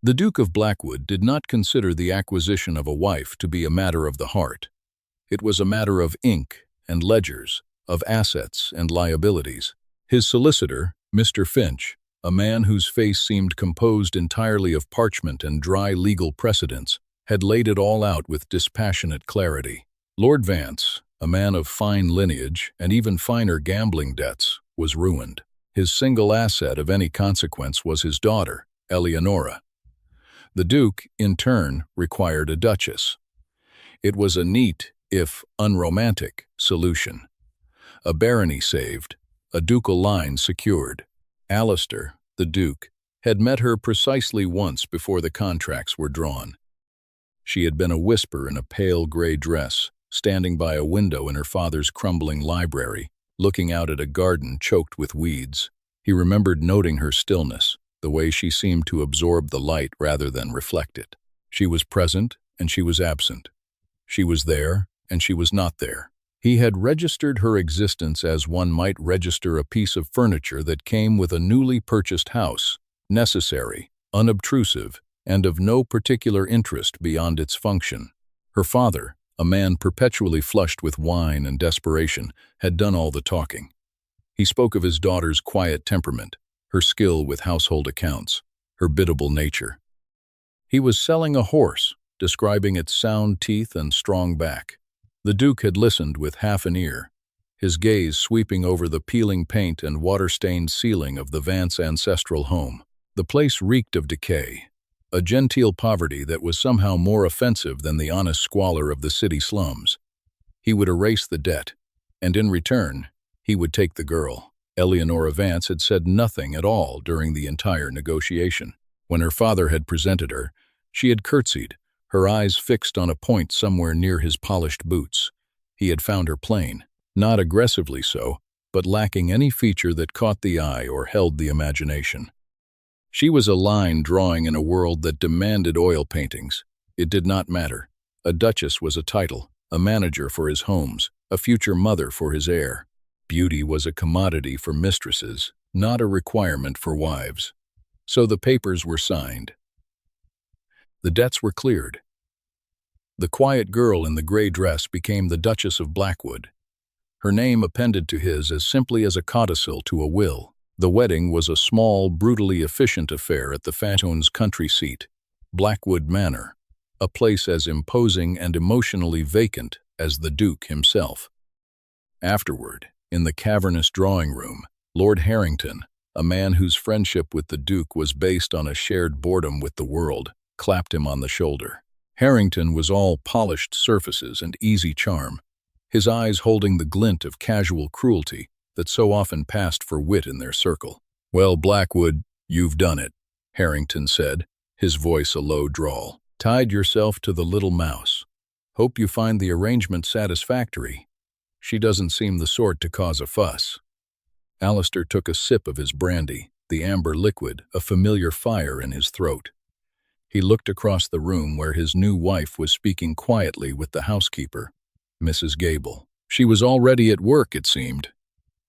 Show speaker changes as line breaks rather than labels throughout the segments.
The Duke of Blackwood did not consider the acquisition of a wife to be a matter of the heart. It was a matter of ink and ledgers, of assets and liabilities. His solicitor, Mr. Finch, a man whose face seemed composed entirely of parchment and dry legal precedents, had laid it all out with dispassionate clarity. Lord Vance, a man of fine lineage and even finer gambling debts, was ruined. His single asset of any consequence was his daughter, Eleonora. The Duke, in turn, required a duchess. It was a neat, if unromantic, solution. A barony saved, a ducal line secured. Alistair, the Duke, had met her precisely once before the contracts were drawn. She had been a whisper in a pale gray dress, standing by a window in her father's crumbling library, looking out at a garden choked with weeds. He remembered noting her stillness, the way she seemed to absorb the light rather than reflect it. She was present and she was absent. She was there and she was not there. He had registered her existence as one might register a piece of furniture that came with a newly purchased house, necessary, unobtrusive, and of no particular interest beyond its function. Her father, a man perpetually flushed with wine and desperation, had done all the talking. He spoke of his daughter's quiet temperament, her skill with household accounts, her biddable nature. He was selling a horse, describing its sound teeth and strong back. The Duke had listened with half an ear, his gaze sweeping over the peeling paint and water-stained ceiling of the Vance ancestral home. The place reeked of decay, a genteel poverty that was somehow more offensive than the honest squalor of the city slums. He would erase the debt, and in return, he would take the girl. Eleonora Vance had said nothing at all during the entire negotiation. When her father had presented her, she had curtsied, her eyes fixed on a point somewhere near his polished boots. He had found her plain, not aggressively so, but lacking any feature that caught the eye or held the imagination. She was a line drawing in a world that demanded oil paintings. It did not matter. A duchess was a title, a manager for his homes, a future mother for his heir. Beauty was a commodity for mistresses, not a requirement for wives. So the papers were signed. The debts were cleared. The quiet girl in the gray dress became the Duchess of Blackwood, her name appended to his as simply as a codicil to a will. The wedding was a small, brutally efficient affair at the Fantone's country seat, Blackwood Manor, a place as imposing and emotionally vacant as the Duke himself. Afterward, in the cavernous drawing room, Lord Harrington, a man whose friendship with the Duke was based on a shared boredom with the world, clapped him on the shoulder. Harrington was all polished surfaces and easy charm, his eyes holding the glint of casual cruelty that so often passed for wit in their circle. "Well, Blackwood, you've done it," Harrington said, his voice a low drawl. "Tied yourself to the little mouse. Hope you find the arrangement satisfactory. She doesn't seem the sort to cause a fuss." Alistair took a sip of his brandy, the amber liquid, a familiar fire in his throat. He looked across the room where his new wife was speaking quietly with the housekeeper, Mrs. Gable. She was already at work, it seemed.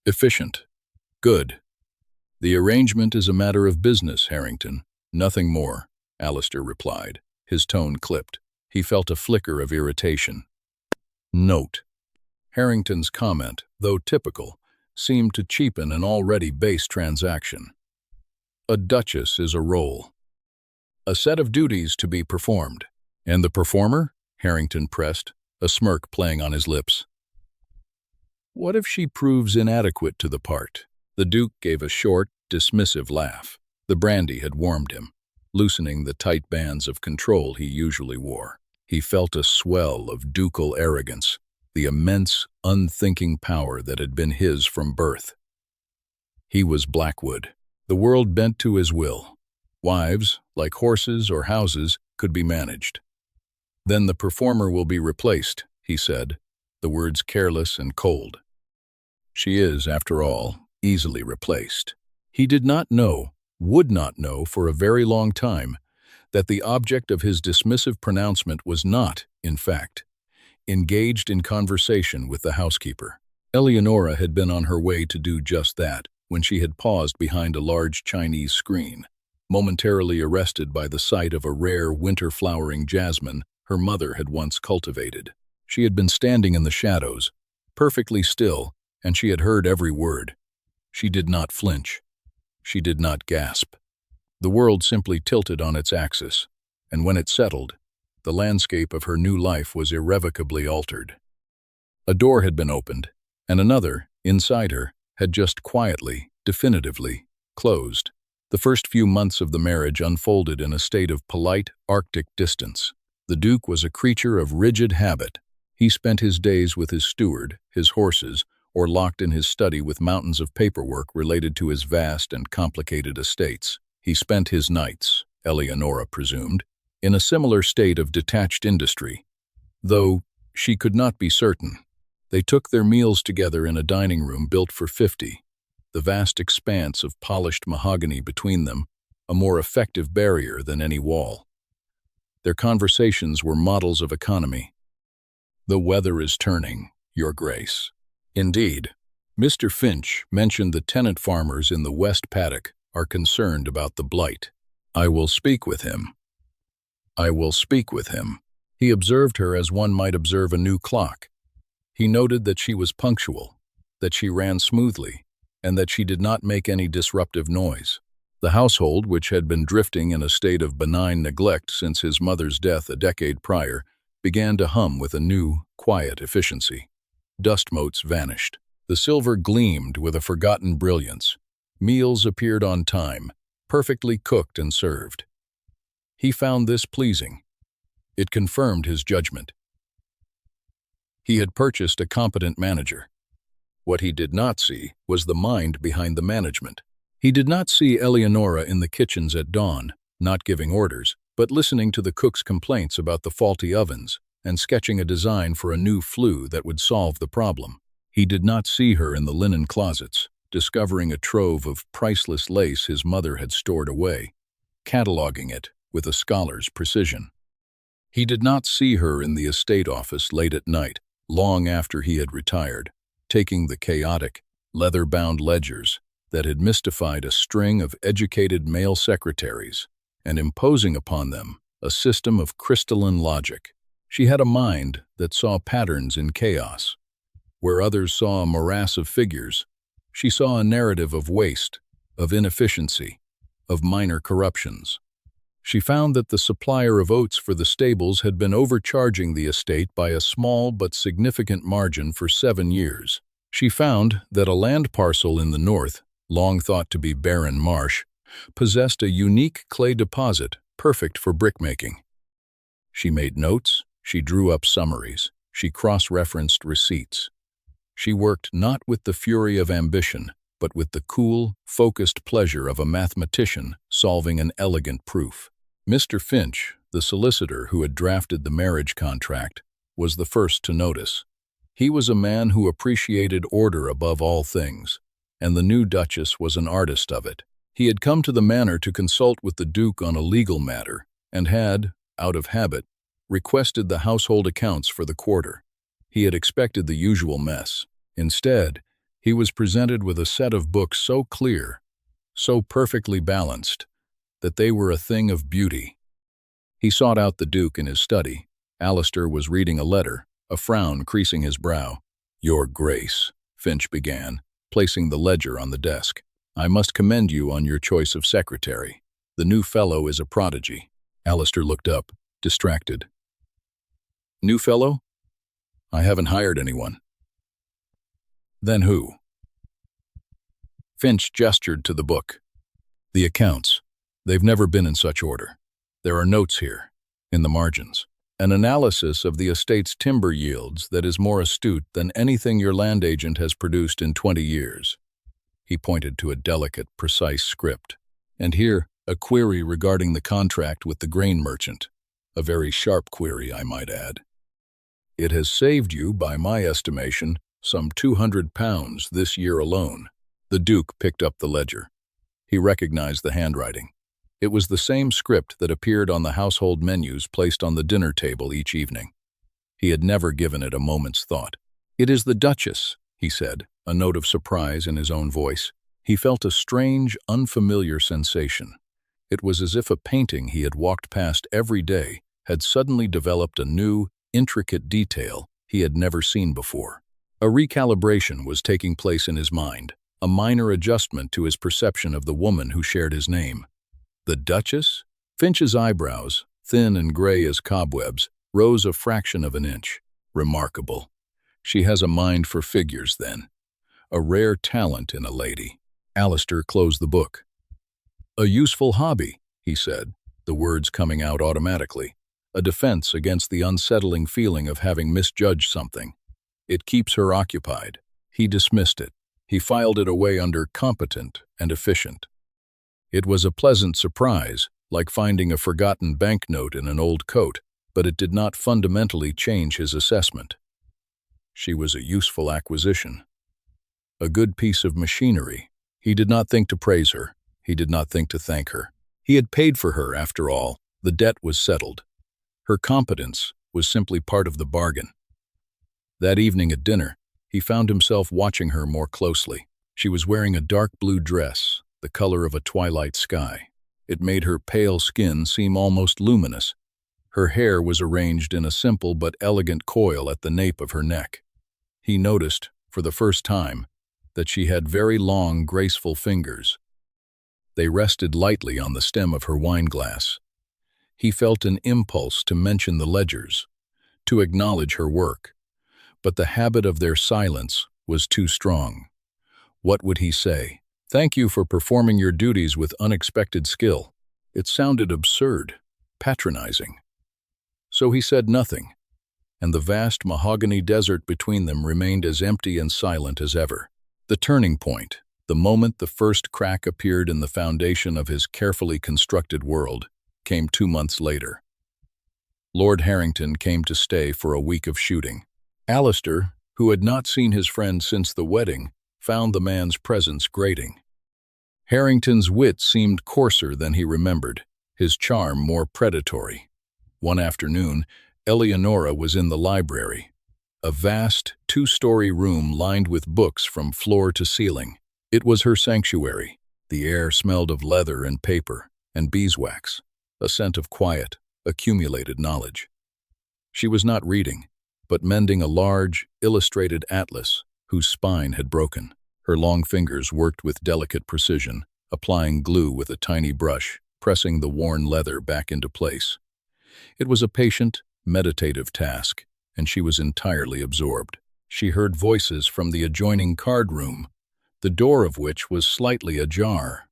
Efficient. Good. "The arrangement is a matter of business, Harrington. Nothing more," Alistair replied. His tone clipped. He felt a flicker of irritation. Note. Harrington's comment, though typical, seemed to cheapen an already base transaction. A duchess is a role. A set of duties to be performed. "And the performer?" Harrington pressed, a smirk playing on his lips. "What if she proves inadequate to the part?" The Duke gave a short, dismissive laugh. The brandy had warmed him, loosening the tight bands of control he usually wore. He felt a swell of ducal arrogance, the immense, unthinking power that had been his from birth. He was Blackwood. The world bent to his will. Wives, like horses or houses, could be managed. "Then the performer will be replaced," he said, the words careless and cold. "She is, after all, easily replaced." He did not know, would not know for a very long time, that the object of his dismissive pronouncement was not, in fact, engaged in conversation with the housekeeper. Eleonora had been on her way to do just that when she had paused behind a large Chinese screen. momentarily arrested by the sight of a rare winter-flowering jasmine her mother had once cultivated. She had been standing in the shadows, perfectly still, and she had heard every word. She did not flinch. She did not gasp. The world simply tilted on its axis, and when it settled, the landscape of her new life was irrevocably altered. A door had been opened, and another, inside her, had just quietly, definitively, closed. The first few months of the marriage unfolded in a state of polite, Arctic distance. The Duke was a creature of rigid habit. He spent his days with his steward, his horses, or locked in his study with mountains of paperwork related to his vast and complicated estates. He spent his nights, Eleonora presumed, in a similar state of detached industry, though she could not be certain. They took their meals together in a dining room built for 50, the vast expanse of polished mahogany between them, a more effective barrier than any wall. Their conversations were models of economy. "The weather is turning, Your Grace." Indeed, Mr. Finch mentioned the tenant farmers in the West Paddock are concerned about the blight. "I will speak with him. I will speak with him." He observed her as one might observe a new clock. He noted that she was punctual, that she ran smoothly, and that she did not make any disruptive noise. The household, which had been drifting in a state of benign neglect since his mother's death a decade prior, began to hum with a new, quiet efficiency. Dust motes vanished. The silver gleamed with a forgotten brilliance. Meals appeared on time, perfectly cooked and served. He found this pleasing. It confirmed his judgment. He had purchased a competent manager. What he did not see was the mind behind the management. He did not see Eleonora in the kitchens at dawn, not giving orders, but listening to the cook's complaints about the faulty ovens and sketching a design for a new flue that would solve the problem. He did not see her in the linen closets, discovering a trove of priceless lace his mother had stored away, cataloging it with a scholar's precision. He did not see her in the estate office late at night, long after he had retired, taking the chaotic, leather-bound ledgers that had mystified a string of educated male secretaries and imposing upon them a system of crystalline logic. She had a mind that saw patterns in chaos. Where others saw a morass of figures, she saw a narrative of waste, of inefficiency, of minor corruptions. She found that the supplier of oats for the stables had been overcharging the estate by a small but significant margin for 7 years. She found that a land parcel in the north, long thought to be barren marsh, possessed a unique clay deposit perfect for brickmaking. She made notes, she drew up summaries, she cross-referenced receipts. She worked not with the fury of ambition, but with the cool, focused pleasure of a mathematician solving an elegant proof. Mr. Finch, the solicitor who had drafted the marriage contract, was the first to notice. He was a man who appreciated order above all things, and the new Duchess was an artist of it. He had come to the manor to consult with the Duke on a legal matter, and had, out of habit, requested the household accounts for the quarter. He had expected the usual mess. Instead, he was presented with a set of books so clear, so perfectly balanced, that they were a thing of beauty. He sought out the Duke in his study. Alistair was reading a letter, a frown creasing his brow. "Your Grace," Finch began, placing the ledger on the desk. "I must commend you on your choice of secretary. The new fellow is a prodigy." Alistair looked up, distracted. "New fellow? I haven't hired anyone." "Then who?" Finch gestured to the book. "The accounts. They've never been in such order. There are notes here, in the margins. An analysis of the estate's timber yields that is more astute than anything your land agent has produced in 20 years. He pointed to a delicate, precise script. "And here, a query regarding the contract with the grain merchant. A very sharp query, I might add. It has saved you, by my estimation, some £200 this year alone." The Duke picked up the ledger. He recognized the handwriting. It was the same script that appeared on the household menus placed on the dinner table each evening. He had never given it a moment's thought. "It is the Duchess," he said, a note of surprise in his own voice. He felt a strange, unfamiliar sensation. It was as if a painting he had walked past every day had suddenly developed a new, intricate detail he had never seen before. A recalibration was taking place in his mind, a minor adjustment to his perception of the woman who shared his name. The Duchess? Finch's eyebrows, thin and gray as cobwebs, rose a fraction of an inch. Remarkable. She has a mind for figures, then. A rare talent in a lady. Alistair closed the book. A useful hobby, he said, the words coming out automatically. A defense against the unsettling feeling of having misjudged something. It keeps her occupied. He dismissed it. He filed it away under competent and efficient. It was a pleasant surprise, like finding a forgotten banknote in an old coat, but it did not fundamentally change his assessment. She was a useful acquisition. A good piece of machinery. He did not think to praise her. He did not think to thank her. He had paid for her, after all. The debt was settled. Her competence was simply part of the bargain. That evening at dinner, he found himself watching her more closely. She was wearing a dark blue dress, the color of a twilight sky. It made her pale skin seem almost luminous. Her hair was arranged in a simple but elegant coil at the nape of her neck. He noticed, for the first time, that she had very long, graceful fingers. They rested lightly on the stem of her wineglass. He felt an impulse to mention the ledgers, to acknowledge her work, but the habit of their silence was too strong. What would he say? "Thank you for performing your duties with unexpected skill." It sounded absurd, patronizing. So he said nothing, and the vast mahogany desert between them remained as empty and silent as ever. The turning point, the moment the first crack appeared in the foundation of his carefully constructed world, came 2 months later. Lord Harrington came to stay for a week of shooting. Alistair, who had not seen his friend since the wedding, found the man's presence grating. Harrington's wit seemed coarser than he remembered, his charm more predatory. One afternoon, Eleonora was in the library, a vast, 2-story room lined with books from floor to ceiling. It was her sanctuary. The air smelled of leather and paper and beeswax, a scent of quiet, accumulated knowledge. She was not reading, but mending a large, illustrated atlas whose spine had broken. Her long fingers worked with delicate precision, applying glue with a tiny brush, pressing the worn leather back into place. It was a patient, meditative task, and she was entirely absorbed. She heard voices from the adjoining card room, the door of which was slightly ajar.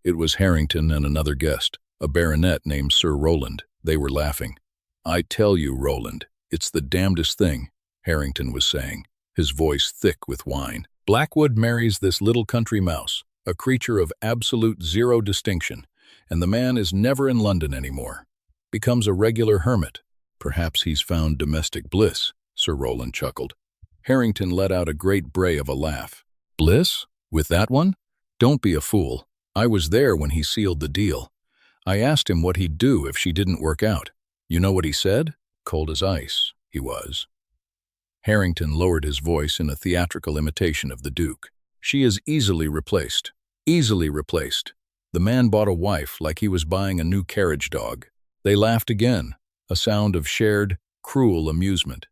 It was Harrington and another guest, a baronet named Sir Roland. They were laughing. "I tell you, Roland, it's the damnedest thing," Harrington was saying, his voice thick with wine. "Blackwood marries this little country mouse, a creature of absolute zero distinction, and the man is never in London anymore. Becomes a regular hermit. Perhaps he's found domestic bliss," Sir Roland chuckled. Harrington let out a great bray of a laugh. "Bliss? With that one? Don't be a fool. I was there when he sealed the deal. I asked him what he'd do if she didn't work out. You know what he said? Cold as ice, he was." Harrington lowered his voice in a theatrical imitation of the Duke. "She is easily replaced. Easily replaced. The man bought a wife like he was buying a new carriage dog." They laughed again, a sound of shared, cruel amusement.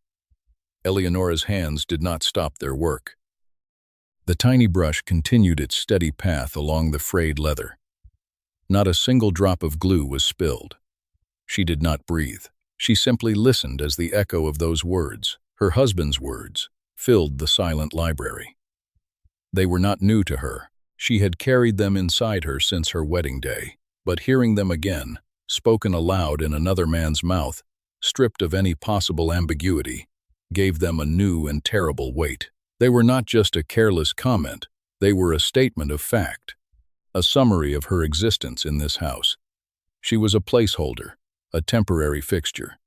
Eleonora's hands did not stop their work. The tiny brush continued its steady path along the frayed leather. Not a single drop of glue was spilled. She did not breathe. She simply listened as the echo of those words, her husband's words, filled the silent library. They were not new to her. She had carried them inside her since her wedding day, but hearing them again, spoken aloud in another man's mouth, stripped of any possible ambiguity, gave them a new and terrible weight. They were not just a careless comment, they were a statement of fact, a summary of her existence in this house. She was a placeholder, a temporary fixture.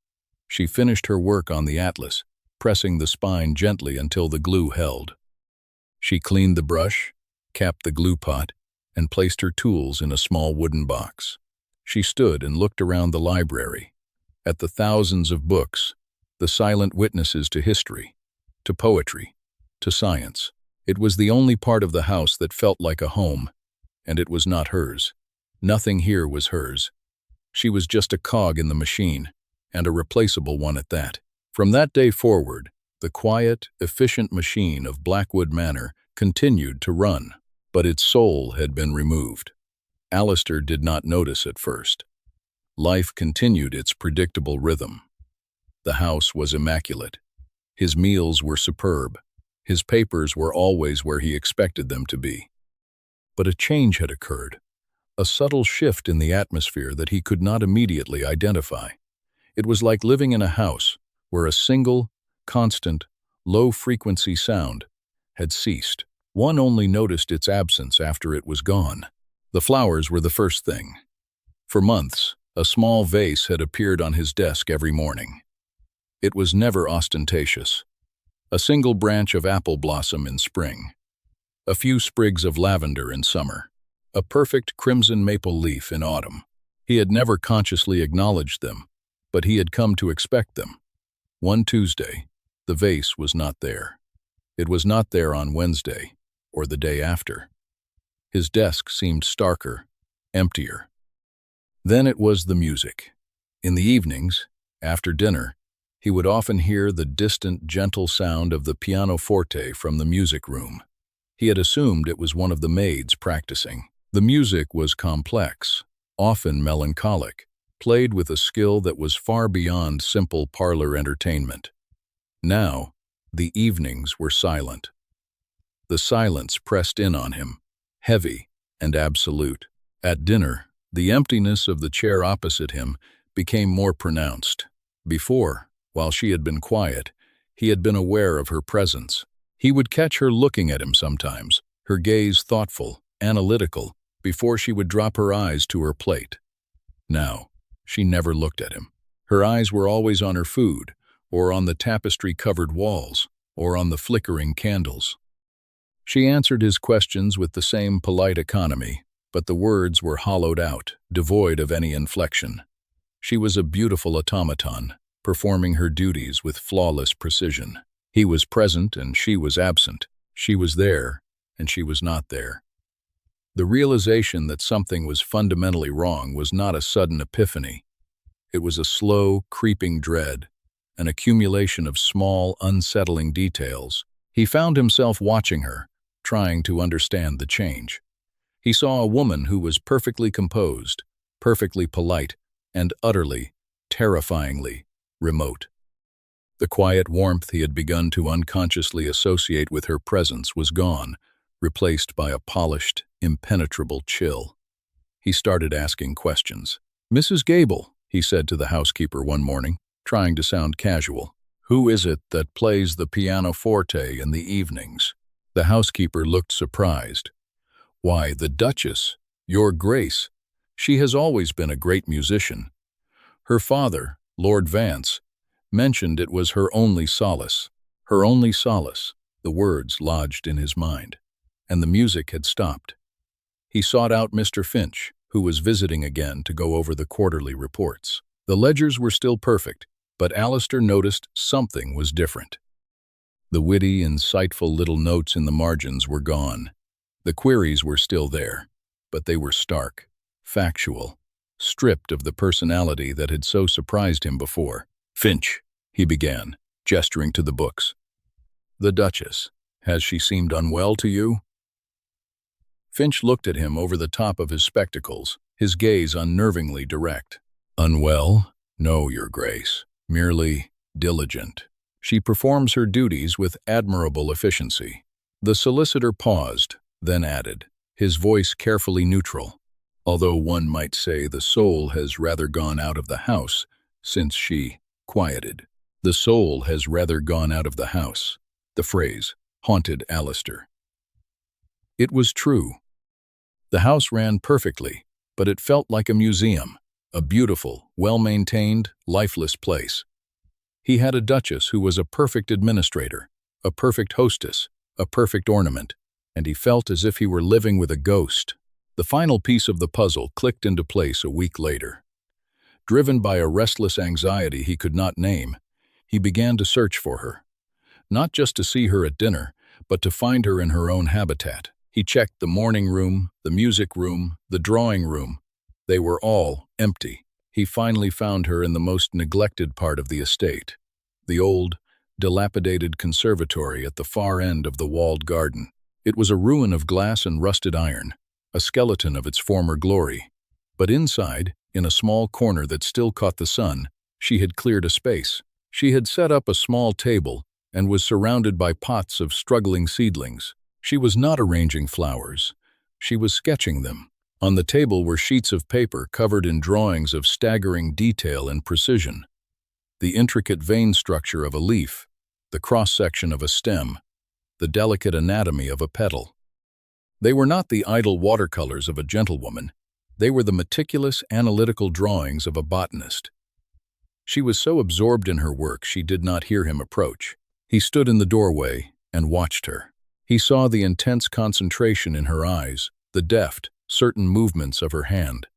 She finished her work on the atlas, pressing the spine gently until the glue held. She cleaned the brush, capped the glue pot, and placed her tools in a small wooden box. She stood and looked around the library, at the thousands of books, the silent witnesses to history, to poetry, to science. It was the only part of the house that felt like a home, and it was not hers. Nothing here was hers. She was just a cog in the machine, and a replaceable one at that. From that day forward, the quiet, efficient machine of Blackwood Manor continued to run, but its soul had been removed. Alistair did not notice at first. Life continued its predictable rhythm. The house was immaculate. His meals were superb. His papers were always where he expected them to be. But a change had occurred, a subtle shift in the atmosphere that he could not immediately identify. It was like living in a house where a single, constant, low-frequency sound had ceased. One only noticed its absence after it was gone. The flowers were the first thing. For months, a small vase had appeared on his desk every morning. It was never ostentatious. A single branch of apple blossom in spring, a few sprigs of lavender in summer, a perfect crimson maple leaf in autumn. He had never consciously acknowledged them, but he had come to expect them. One Tuesday, the vase was not there. It was not there on Wednesday, or the day after. His desk seemed starker, emptier. Then it was the music. In the evenings, after dinner, he would often hear the distant, gentle sound of the pianoforte from the music room. He had assumed it was one of the maids practicing. The music was complex, often melancholic, played with a skill that was far beyond simple parlor entertainment. Now, the evenings were silent. The silence pressed in on him, heavy and absolute. At dinner, the emptiness of the chair opposite him became more pronounced. Before, while she had been quiet, he had been aware of her presence. He would catch her looking at him sometimes, her gaze thoughtful, analytical, before she would drop her eyes to her plate. Now, she never looked at him. Her eyes were always on her food, or on the tapestry-covered walls, or on the flickering candles. She answered his questions with the same polite economy, but the words were hollowed out, devoid of any inflection. She was a beautiful automaton, performing her duties with flawless precision. He was present and she was absent. She was there and she was not there. The realization that something was fundamentally wrong was not a sudden epiphany. It was a slow, creeping dread, an accumulation of small, unsettling details. He found himself watching her, trying to understand the change. He saw a woman who was perfectly composed, perfectly polite, and utterly, terrifyingly remote. The quiet warmth he had begun to unconsciously associate with her presence was gone, replaced by a polished, impenetrable chill. He started asking questions. "Mrs. Gable," he said to the housekeeper one morning, trying to sound casual, "who is it that plays the pianoforte in the evenings?" The housekeeper looked surprised. "Why, the Duchess, Your Grace. She has always been a great musician. Her father, Lord Vance, mentioned it was her only solace. Her only solace," the words lodged in his mind, and the music had stopped. He sought out Mr. Finch, who was visiting again to go over the quarterly reports. The ledgers were still perfect, but Alistair noticed something was different. The witty, insightful little notes in the margins were gone. The queries were still there, but they were stark, factual, stripped of the personality that had so surprised him before. "Finch," he began, gesturing to the books. "The Duchess, has she seemed unwell to you?" Finch looked at him over the top of his spectacles, his gaze unnervingly direct. "Unwell? No, Your Grace. Merely diligent. She performs her duties with admirable efficiency." The solicitor paused, then added, his voice carefully neutral, "Although one might say the soul has rather gone out of the house since she quieted." The soul has rather gone out of the house. The phrase haunted Alistair. It was true. The house ran perfectly, but it felt like a museum, a beautiful, well-maintained, lifeless place. He had a duchess who was a perfect administrator, a perfect hostess, a perfect ornament, and he felt as if he were living with a ghost. The final piece of the puzzle clicked into place a week later. Driven by a restless anxiety he could not name, he began to search for her. Not just to see her at dinner, but to find her in her own habitat. He checked the morning room, the music room, the drawing room, They were all empty. He finally found her in the most neglected part of the estate, the old, dilapidated conservatory at the far end of the walled garden. It was a ruin of glass and rusted iron, a skeleton of its former glory. But inside, in a small corner that still caught the sun, she had cleared a space. She had set up a small table and was surrounded by pots of struggling seedlings. She was not arranging flowers. She was sketching them. On the table were sheets of paper covered in drawings of staggering detail and precision. The intricate vein structure of a leaf, the cross-section of a stem, the delicate anatomy of a petal. They were not the idle watercolors of a gentlewoman. They were the meticulous, analytical drawings of a botanist. She was so absorbed in her work she did not hear him approach. He stood in the doorway and watched her. He saw the intense concentration in her eyes, the deft, certain movements of her hand.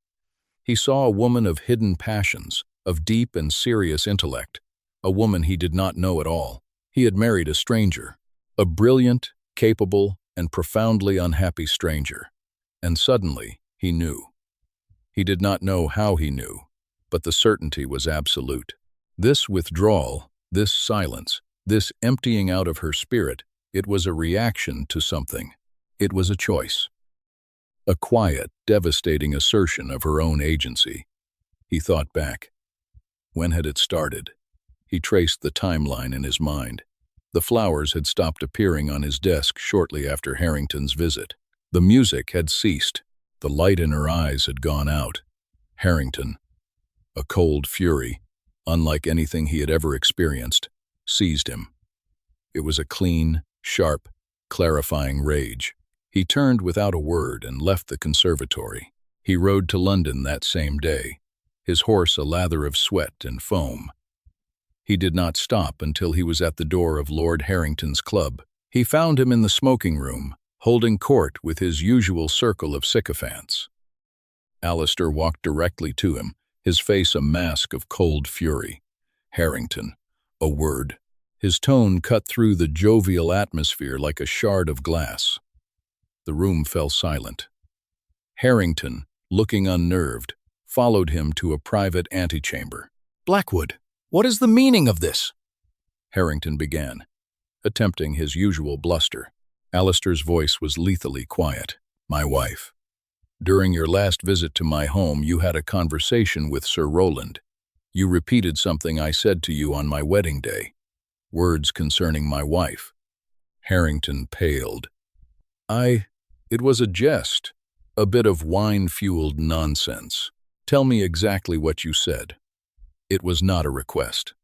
He saw a woman of hidden passions, of deep and serious intellect, a woman he did not know at all. He had married a stranger, a brilliant, capable, and profoundly unhappy stranger. And suddenly, he knew. He did not know how he knew, but the certainty was absolute. This withdrawal, this silence, this emptying out of her spirit, it was a reaction to something. It was a choice. A quiet, devastating assertion of her own agency. He thought back. When had it started? He traced the timeline in his mind. The flowers had stopped appearing on his desk shortly after Harrington's visit. The music had ceased. The light in her eyes had gone out. Harrington, a cold fury, unlike anything he had ever experienced, seized him. It was a clean, sharp, clarifying rage. He turned without a word and left the conservatory. He rode to London that same day, his horse a lather of sweat and foam. He did not stop until he was at the door of Lord Harrington's club. He found him in the smoking room, holding court with his usual circle of sycophants. Alistair walked directly to him, his face a mask of cold fury. Harrington, a word. His tone cut through the jovial atmosphere like a shard of glass. The room fell silent. Harrington, looking unnerved, followed him to a private antechamber.
"Blackwood, what is the meaning of this?"
Harrington began, attempting his usual bluster. Alistair's voice was lethally quiet. "My wife. During your last visit to my home, you had a conversation with Sir Roland. You repeated something I said to you on my wedding day. Words concerning my wife." Harrington paled. It was a jest, a bit of wine-fueled nonsense. Tell me exactly what you said." It was not a request.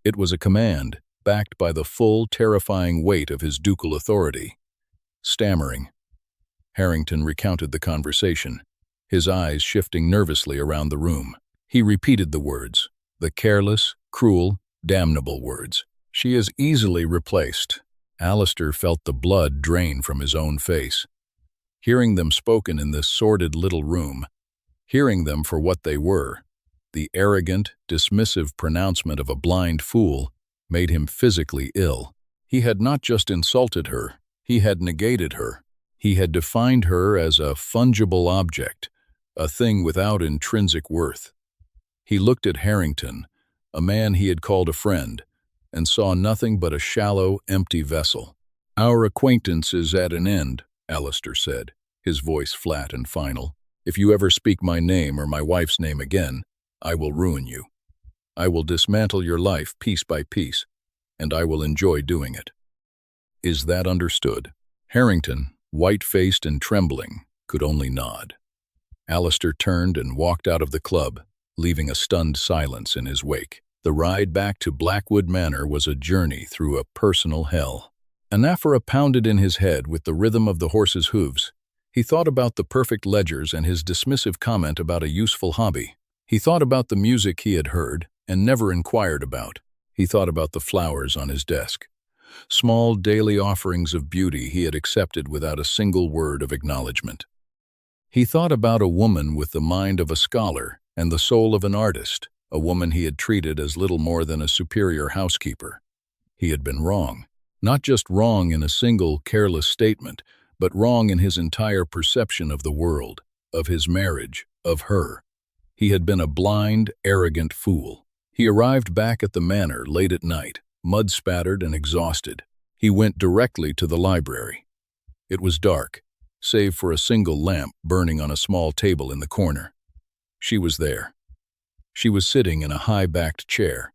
It was a command, backed by the full, terrifying weight of his ducal authority. Stammering, Harrington recounted the conversation, his eyes shifting nervously around the room. He repeated the words, the careless, cruel, damnable words. "She is easily replaced." Alistair felt the blood drain from his own face. Hearing them spoken in this sordid little room, hearing them for what they were, the arrogant, dismissive pronouncement of a blind fool, made him physically ill. He had not just insulted her, he had negated her. He had defined her as a fungible object, a thing without intrinsic worth. He looked at Harrington, a man he had called a friend, and saw nothing but a shallow, empty vessel. "Our acquaintance is at an end," Alistair said, his voice flat and final. "If you ever speak my name or my wife's name again, I will ruin you. I will dismantle your life piece by piece, and I will enjoy doing it. Is that understood?" Harrington, white-faced and trembling, could only nod. Alistair turned and walked out of the club, leaving a stunned silence in his wake. The ride back to Blackwood Manor was a journey through a personal hell. Anaphora pounded in his head with the rhythm of the horse's hooves. He thought about the perfect ledgers and his dismissive comment about a useful hobby. He thought about the music he had heard and never inquired about. He thought about the flowers on his desk. Small daily offerings of beauty he had accepted without a single word of acknowledgement. He thought about a woman with the mind of a scholar and the soul of an artist, a woman he had treated as little more than a superior housekeeper. He had been wrong. Not just wrong in a single careless statement, but wrong in his entire perception of the world. of his marriage, of her. He had been a blind, arrogant fool. He arrived back at the manor late at night, mud-spattered and exhausted. He went directly to the library. It was dark, save for a single lamp burning on a small table in the corner. She was there. She was sitting in a high-backed chair,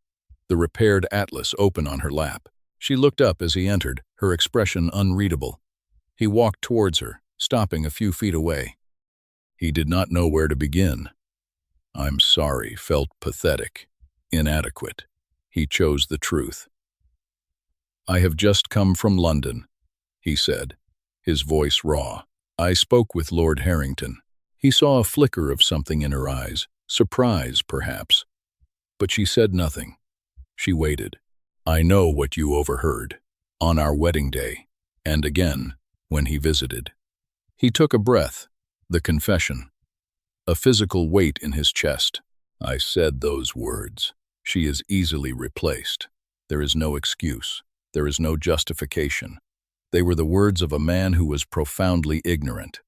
the repaired atlas open on her lap. She looked up as he entered, her expression unreadable. He walked towards her, stopping a few feet away. He did not know where to begin. "I'm sorry," felt pathetic, inadequate. He chose the truth. "I have just come from London," he said, his voice raw. "I spoke with Lord Harrington." He saw a flicker of something in her eyes, surprise, perhaps. But she said nothing. She waited. "I know what you overheard, on our wedding day, and again, when he visited." He took a breath, the confession, a physical weight in his chest. "I said those words. She is easily replaced. There is no excuse. There is no justification. They were the words of a man who was profoundly ignorant.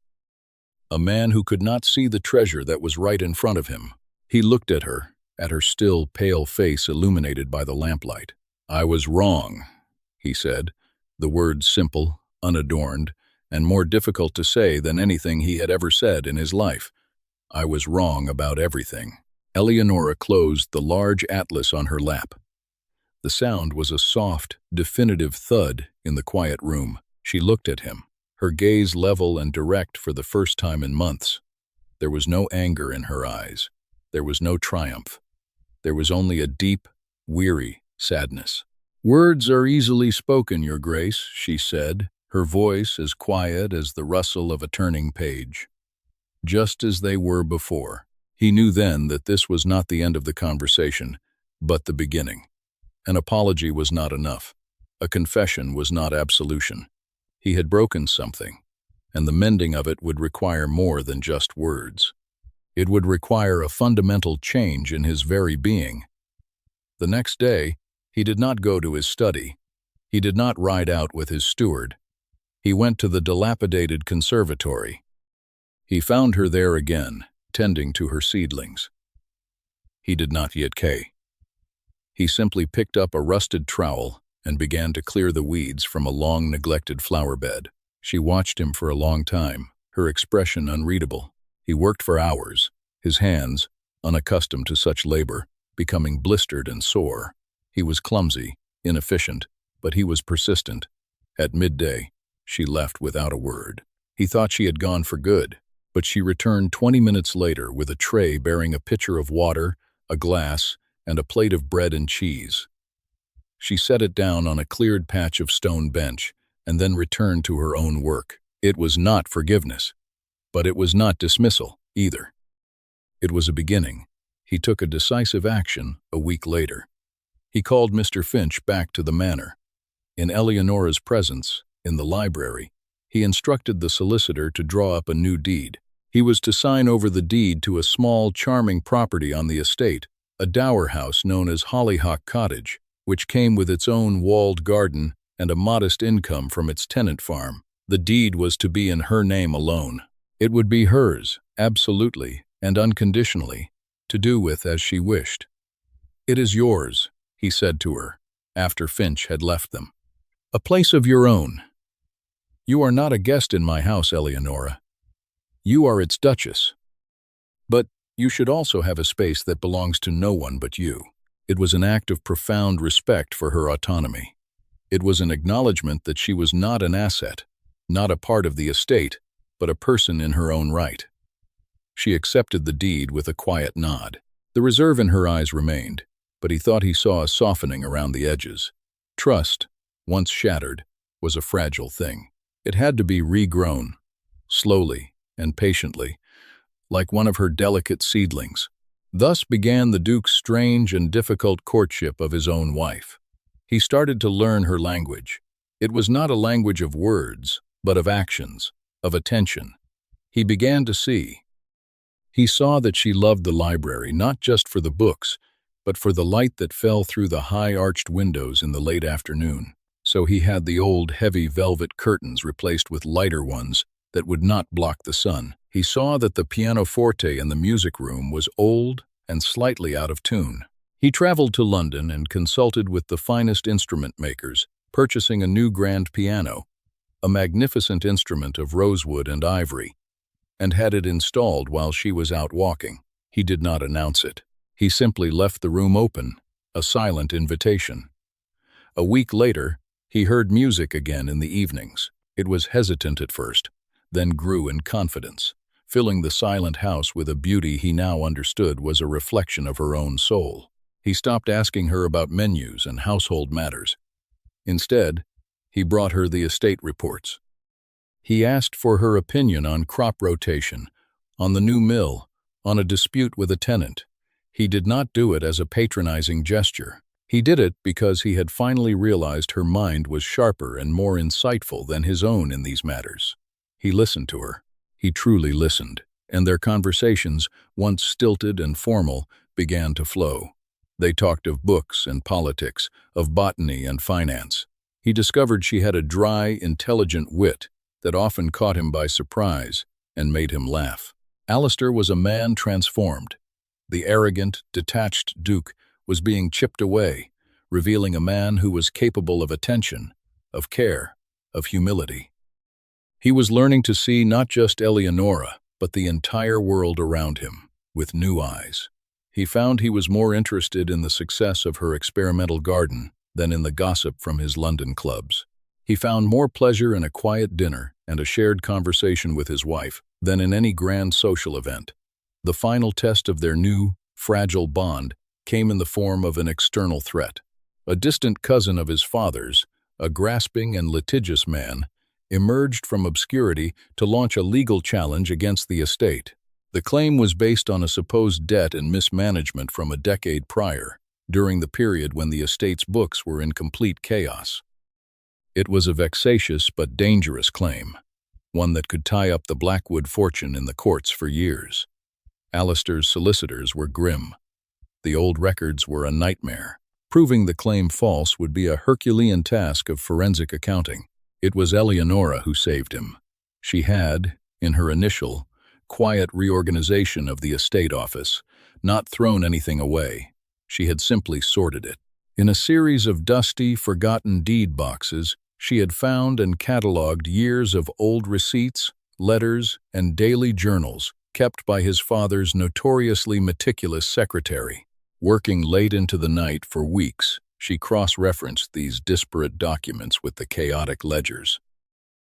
A man who could not see the treasure that was right in front of him. He looked at her still, pale face illuminated by the lamplight. "I was wrong," he said, the words simple, unadorned, and more difficult to say than anything he had ever said in his life. "I was wrong about everything." Eleonora closed the large atlas on her lap. The sound was a soft, definitive thud in the quiet room. She looked at him, her gaze level and direct for the first time in months. There was no anger in her eyes. There was no triumph. There was only a deep, weary sadness. "Words are easily spoken, Your Grace," she said, her voice as quiet as the rustle of a turning page. Just as they were before. He knew then that this was not the end of the conversation, but the beginning. An apology was not enough. A confession was not absolution. He had broken something, and the mending of it would require more than just words. It would require a fundamental change in his very being. The next day, he did not go to his study. He did not ride out with his steward. He went to the dilapidated conservatory. He found her there again, tending to her seedlings. He did not yet care. He simply picked up a rusted trowel and began to clear the weeds from a long neglected flower bed. She watched him for a long time, her expression unreadable. He worked for hours, his hands, unaccustomed to such labor, becoming blistered and sore. He was clumsy, inefficient, but he was persistent. At midday, she left without a word. He thought she had gone for good, but she returned 20 minutes later with a tray bearing a pitcher of water, a glass, and a plate of bread and cheese. She set it down on a cleared patch of stone bench and then returned to her own work. It was not forgiveness, but it was not dismissal either. It was a beginning. He took a decisive action a week later. He called Mr. Finch back to the manor. In Eleonora's presence, in the library, he instructed the solicitor to draw up a new deed. He was to sign over the deed to a small, charming property on the estate, a dower house known as Hollyhock Cottage, which came with its own walled garden and a modest income from its tenant farm. The deed was to be in her name alone. It would be hers, absolutely and unconditionally, to do with as she wished. "It is yours," he said to her, after Finch had left them. "A place of your own. You are not a guest in my house, Eleonora. You are its duchess. But you should also have a space that belongs to no one but you." It was an act of profound respect for her autonomy. It was an acknowledgement that she was not an asset, not a part of the estate, but a person in her own right. She accepted the deed with a quiet nod. The reserve in her eyes remained, but he thought he saw a softening around the edges. Trust, once shattered, was a fragile thing. It had to be regrown, slowly and patiently, like one of her delicate seedlings. Thus began the Duke's strange and difficult courtship of his own wife. He started to learn her language. It was not a language of words, but of actions, of attention. He began to see. He saw that she loved the library not just for the books, but for the light that fell through the high arched windows in the late afternoon. So he had the old heavy velvet curtains replaced with lighter ones that would not block the sun. He saw that the pianoforte in the music room was old and slightly out of tune. He traveled to London and consulted with the finest instrument makers, purchasing a new grand piano, a magnificent instrument of rosewood and ivory, and had it installed while she was out walking. He did not announce it. He simply left the room open, a silent invitation. A week later, he heard music again in the evenings. It was hesitant at first, then grew in confidence, filling the silent house with a beauty he now understood was a reflection of her own soul. He stopped asking her about menus and household matters. Instead, he brought her the estate reports. He asked for her opinion on crop rotation, on the new mill, on a dispute with a tenant. He did not do it as a patronizing gesture. He did it because he had finally realized her mind was sharper and more insightful than his own in these matters. He listened to her. He truly listened, and their conversations, once stilted and formal, began to flow. They talked of books and politics, of botany and finance. He discovered she had a dry, intelligent wit that often caught him by surprise and made him laugh. Alistair was a man transformed. The arrogant, detached Duke was being chipped away, revealing a man who was capable of attention, of care, of humility. He was learning to see not just Eleonora, but the entire world around him, with new eyes. He found he was more interested in the success of her experimental garden than in the gossip from his London clubs. He found more pleasure in a quiet dinner and a shared conversation with his wife than in any grand social event. The final test of their new, fragile bond came in the form of an external threat. A distant cousin of his father's, a grasping and litigious man, emerged from obscurity to launch a legal challenge against the estate. The claim was based on a supposed debt and mismanagement from a decade prior, during the period when the estate's books were in complete chaos. It was a vexatious but dangerous claim, one that could tie up the Blackwood fortune in the courts for years. Alistair's solicitors were grim. The old records were a nightmare. Proving the claim false would be a Herculean task of forensic accounting. It was Eleonora who saved him. She had, in her initial, quiet reorganization of the estate office, not thrown anything away. She had simply sorted it. In a series of dusty, forgotten deed boxes, she had found and catalogued years of old receipts, letters, and daily journals kept by his father's notoriously meticulous secretary. Working late into the night for weeks, she cross-referenced these disparate documents with the chaotic ledgers.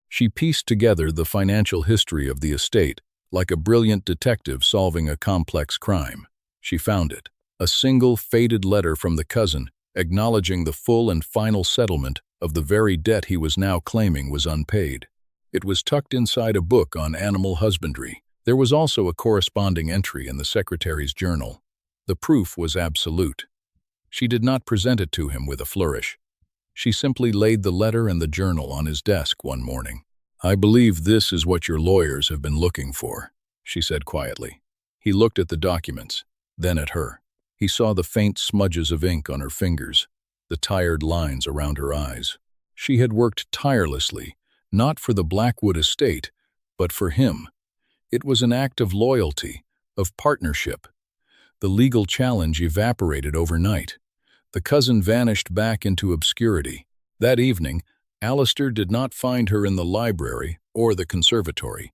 She pieced together the financial history of the estate like a brilliant detective solving a complex crime. She found it, a single faded letter from the cousin acknowledging the full and final settlement of the very debt he was now claiming was unpaid. It was tucked inside a book on animal husbandry. There was also a corresponding entry in the secretary's journal. The proof was absolute. She did not present it to him with a flourish. She simply laid the letter and the journal on his desk one morning. "I believe this is what your lawyers have been looking for," she said quietly. He looked at the documents, then at her. He saw the faint smudges of ink on her fingers, the tired lines around her eyes. She had worked tirelessly, not for the Blackwood estate, but for him. It was an act of loyalty, of partnership. The legal challenge evaporated overnight. The cousin vanished back into obscurity. That evening, Alistair did not find her in the library or the conservatory.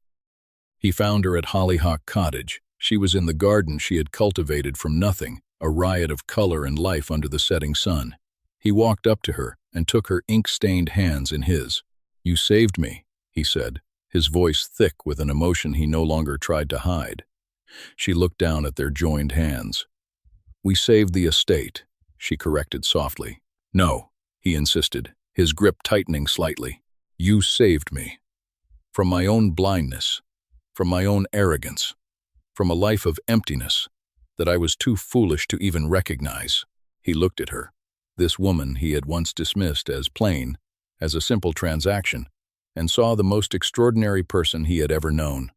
He found her at Hollyhock Cottage. She was in the garden she had cultivated from nothing, a riot of color and life under the setting sun. He walked up to her and took her ink-stained hands in his. "You saved me," he said, his voice thick with an emotion he no longer tried to hide. She looked down at their joined hands. "We saved the estate," she corrected softly. "No," he insisted, his grip tightening slightly. "You saved me. From my own blindness, from my own arrogance, from a life of emptiness that I was too foolish to even recognize." He looked at her, this woman he had once dismissed as plain, as a simple transaction, and saw the most extraordinary person he had ever known.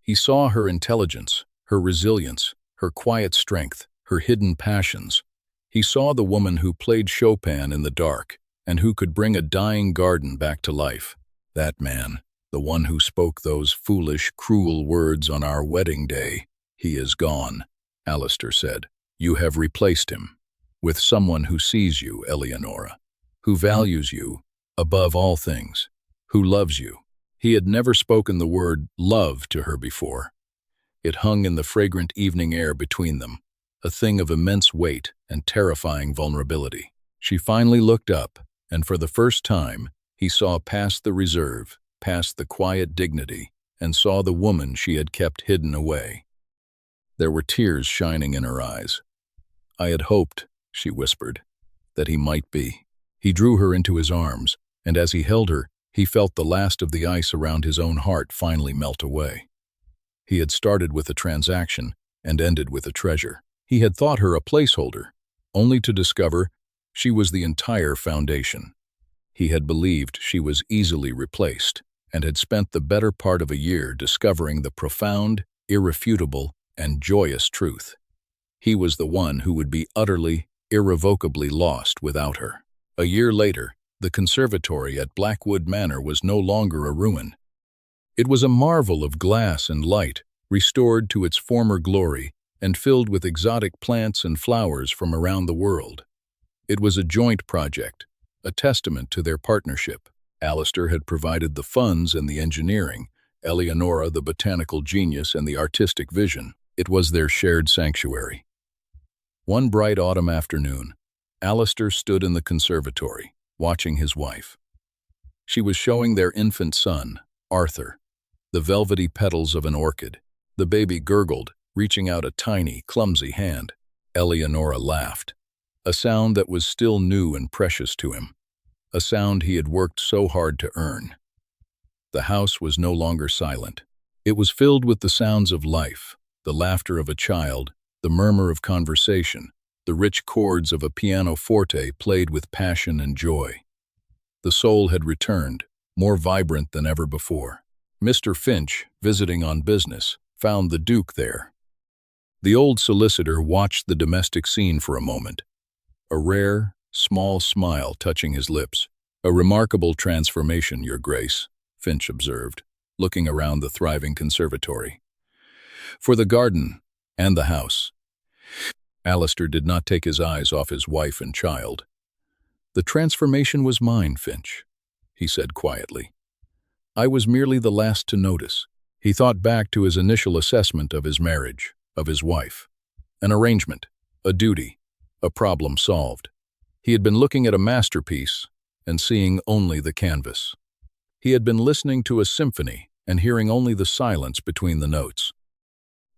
He saw her intelligence, her resilience, her quiet strength, her hidden passions. He saw the woman who played Chopin in the dark and who could bring a dying garden back to life. That man, The one who spoke those foolish, cruel words on our wedding day. He is gone, Alistair said. You have replaced him with someone who sees you, Eleonora, who values you above all things, who loves you. He had never spoken the word love to her before. It hung in the fragrant evening air between them, a thing of immense weight and terrifying vulnerability. She finally looked up, and for the first time, he saw past the reserve, past the quiet dignity, and saw the woman she had kept hidden away. There were tears shining in her eyes. I had hoped, she whispered, that he might be. He drew her into his arms, and as he held her, he felt the last of the ice around his own heart finally melt away. He had started with a transaction and ended with a treasure. He had thought her a placeholder, only to discover she was the entire foundation. He had believed she was easily replaced, and had spent the better part of a year discovering the profound, irrefutable, and joyous truth. He was the one who would be utterly, irrevocably lost without her. A year later, the conservatory at Blackwood Manor was no longer a ruin. It was a marvel of glass and light, restored to its former glory and filled with exotic plants and flowers from around the world. It was a joint project, a testament to their partnership. Alistair had provided the funds and the engineering, Eleonora the botanical genius and the artistic vision. It was their shared sanctuary. One bright autumn afternoon, Alistair stood in the conservatory, watching his wife. She was showing their infant son, Arthur, the velvety petals of an orchid. The baby gurgled, reaching out a tiny, clumsy hand. Eleonora laughed, a sound that was still new and precious to him, a sound he had worked so hard to earn. The house was no longer silent. It was filled with the sounds of life, the laughter of a child, the murmur of conversation, the rich chords of a pianoforte played with passion and joy. The soul had returned, more vibrant than ever before. Mr. Finch, visiting on business, found the Duke there. The old solicitor watched the domestic scene for a moment, a rare, small smile touching his lips. A remarkable transformation, Your Grace, Finch observed, looking around the thriving conservatory. For the garden and the house. Alistair did not take his eyes off his wife and child. The transformation was mine, Finch, he said quietly. I was merely the last to notice. He thought back to his initial assessment of his marriage, of his wife. An arrangement, a duty, a problem solved. He had been looking at a masterpiece and seeing only the canvas. He had been listening to a symphony and hearing only the silence between the notes.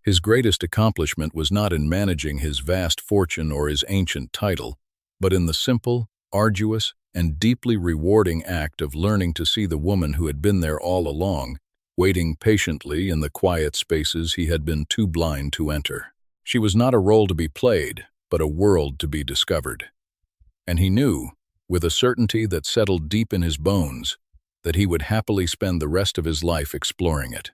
His greatest accomplishment was not in managing his vast fortune or his ancient title, but in the simple, arduous, and deeply rewarding act of learning to see the woman who had been there all along, waiting patiently in the quiet spaces he had been too blind to enter. She was not a role to be played, but a world to be discovered. And he knew, with a certainty that settled deep in his bones, that he would happily spend the rest of his life exploring it.